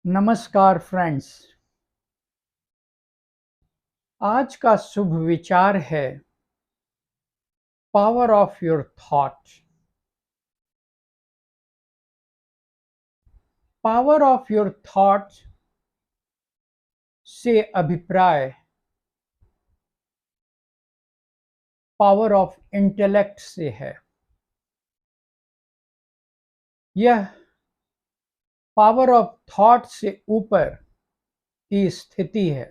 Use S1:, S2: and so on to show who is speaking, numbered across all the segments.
S1: नमस्कार फ्रेंड्स। आज का शुभ विचार है power of your thought. Power of your thought से अभिप्राय पावर ऑफ इंटेलेक्ट से है। यह पावर ऑफ थॉट से ऊपर की स्थिति है।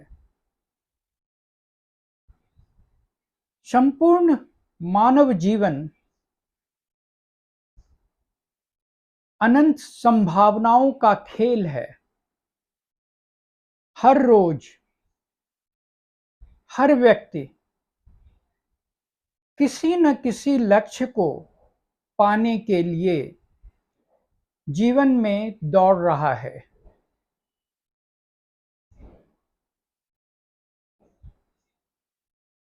S1: संपूर्ण मानव जीवन अनंत संभावनाओं का खेल है। हर रोज हर व्यक्ति किसी न किसी लक्ष्य को पाने के लिए जीवन में दौड़ रहा है।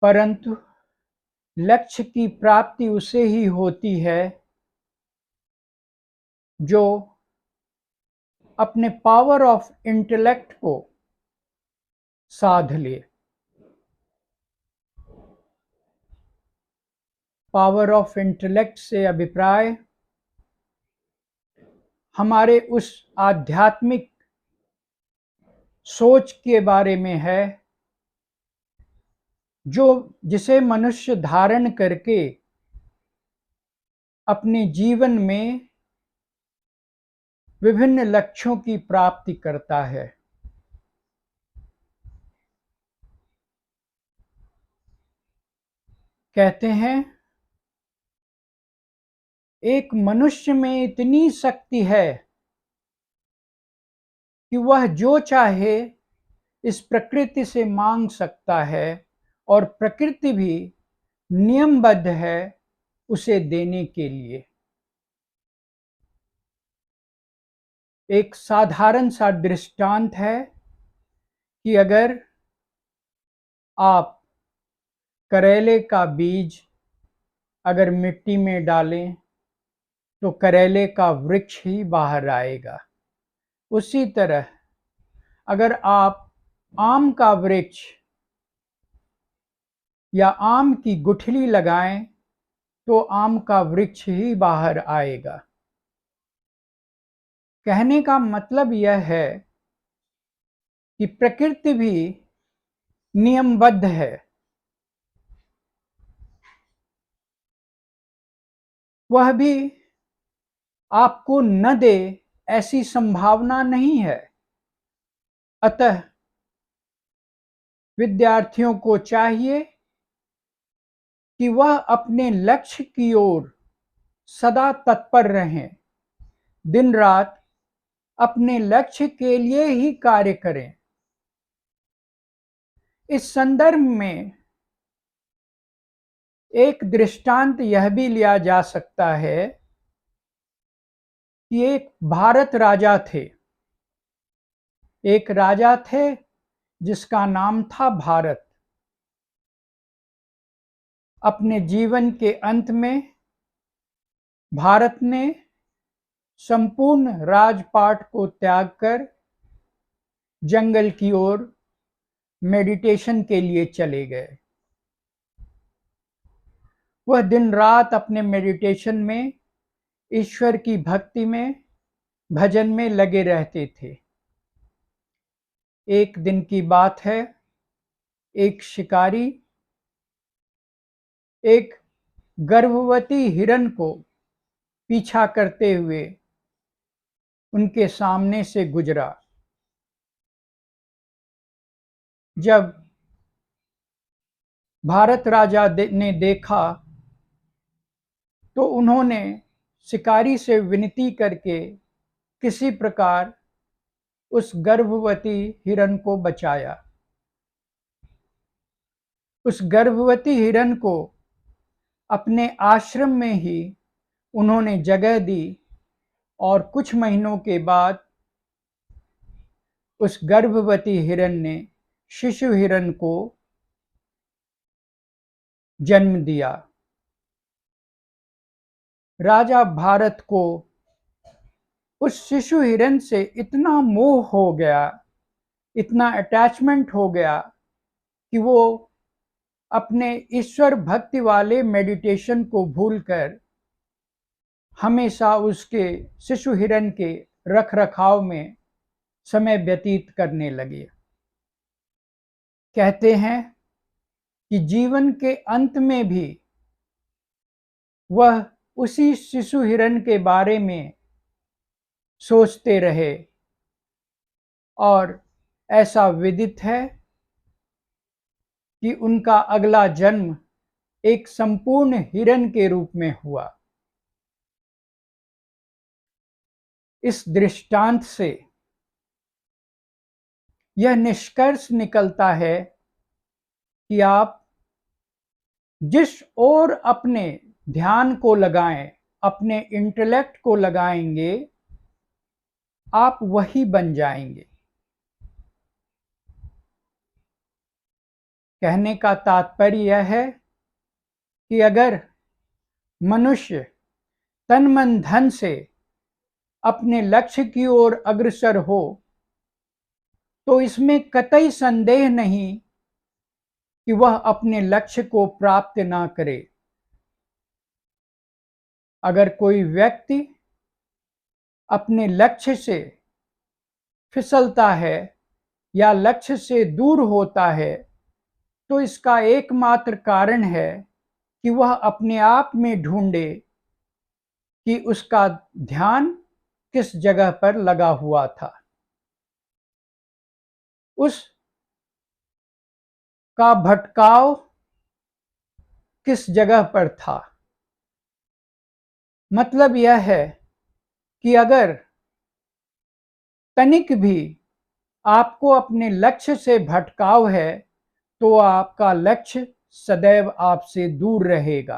S1: परंतु लक्ष्य की प्राप्ति उसे ही होती है जो अपने पावर ऑफ इंटेलेक्ट को साध ले। पावर ऑफ इंटेलेक्ट से अभिप्राय हमारे उस आध्यात्मिक सोच के बारे में है जिसे मनुष्य धारण करके अपने जीवन में विभिन्न लक्ष्यों की प्राप्ति करता है। कहते हैं एक मनुष्य में इतनी शक्ति है कि वह जो चाहे इस प्रकृति से मांग सकता है और प्रकृति भी नियमबद्ध है उसे देने के लिए। एक साधारण सा दृष्टांत है कि अगर आप करेले का बीज अगर मिट्टी में डालें तो करेले का वृक्ष ही बाहर आएगा। उसी तरह अगर आप आम का वृक्ष या आम की गुठली लगाएं तो आम का वृक्ष ही बाहर आएगा। कहने का मतलब यह है कि प्रकृति भी नियमबद्ध है। वह भी आपको न दे ऐसी संभावना नहीं है। अतः विद्यार्थियों को चाहिए कि वह अपने लक्ष्य की ओर सदा तत्पर रहें, दिन रात अपने लक्ष्य के लिए ही कार्य करें। इस संदर्भ में एक दृष्टांत यह भी लिया जा सकता है कि एक भारत राजा थे। एक राजा थे जिसका नाम था भारत। अपने जीवन के अंत में भारत ने संपूर्ण राजपाट को त्याग कर जंगल की ओर मेडिटेशन के लिए चले गए। वह दिन रात अपने मेडिटेशन में ईश्वर की भक्ति में भजन में लगे रहते थे। एक दिन की बात है, एक शिकारी एक गर्भवती हिरण को पीछा करते हुए उनके सामने से गुजरा। जब भारत राजा ने देखा तो उन्होंने शिकारी से विनती करके किसी प्रकार उस गर्भवती हिरण को बचाया। उस गर्भवती हिरण को अपने आश्रम में ही उन्होंने जगह दी और कुछ महीनों के बाद उस गर्भवती हिरण ने शिशु हिरण को जन्म दिया। राजा भारत को उस शिशु हिरन से इतना मोह हो गया, इतना अटैचमेंट हो गया कि वो अपने ईश्वर भक्ति वाले मेडिटेशन को भूलकर हमेशा उसके शिशु हिरन के रखरखाव में समय व्यतीत करने लगे। कहते हैं कि जीवन के अंत में भी वह उसी शिशु हिरन के बारे में सोचते रहे और ऐसा विदित है कि उनका अगला जन्म एक संपूर्ण हिरन के रूप में हुआ। इस दृष्टांत से यह निष्कर्ष निकलता है कि आप जिस ओर अपने ध्यान को लगाएं, अपने इंटेलेक्ट को लगाएंगे, आप वही बन जाएंगे। कहने का तात्पर्य यह है कि अगर मनुष्य तन मन धन से अपने लक्ष्य की ओर अग्रसर हो तो इसमें कतई संदेह नहीं कि वह अपने लक्ष्य को प्राप्त ना करे। अगर कोई व्यक्ति अपने लक्ष्य से फिसलता है या लक्ष्य से दूर होता है तो इसका एकमात्र कारण है कि वह अपने आप में ढूंढे कि उसका ध्यान किस जगह पर लगा हुआ था, उस का भटकाव किस जगह पर था। मतलब यह है कि अगर तनिक भी आपको अपने लक्ष्य से भटकाव है तो आपका लक्ष्य सदैव आपसे दूर रहेगा।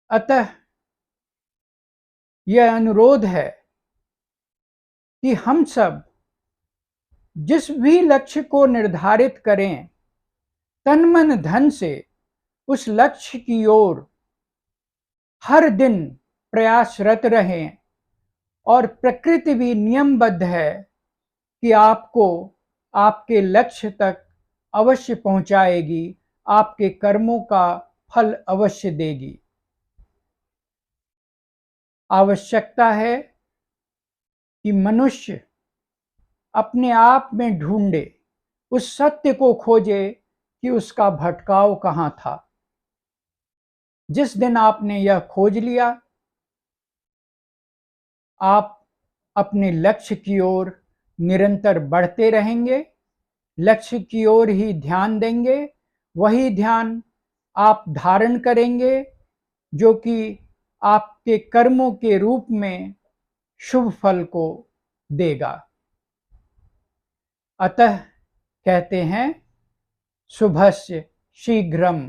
S1: अतः यह अनुरोध है कि हम सब जिस भी लक्ष्य को निर्धारित करें, तन मन धन से उस लक्ष्य की ओर हर दिन प्रयासरत रहें। और प्रकृति भी नियमबद्ध है कि आपको आपके लक्ष्य तक अवश्य पहुंचाएगी, आपके कर्मों का फल अवश्य देगी। आवश्यकता है कि मनुष्य अपने आप में ढूंढे, उस सत्य को खोजे कि उसका भटकाव कहाँ था। जिस दिन आपने यह खोज लिया, आप अपने लक्ष्य की ओर निरंतर बढ़ते रहेंगे, लक्ष्य की ओर ही ध्यान देंगे, वही ध्यान आप धारण करेंगे जो कि आपके कर्मों के रूप में शुभ फल को देगा। अतः कहते हैं शुभस्य शीघ्रम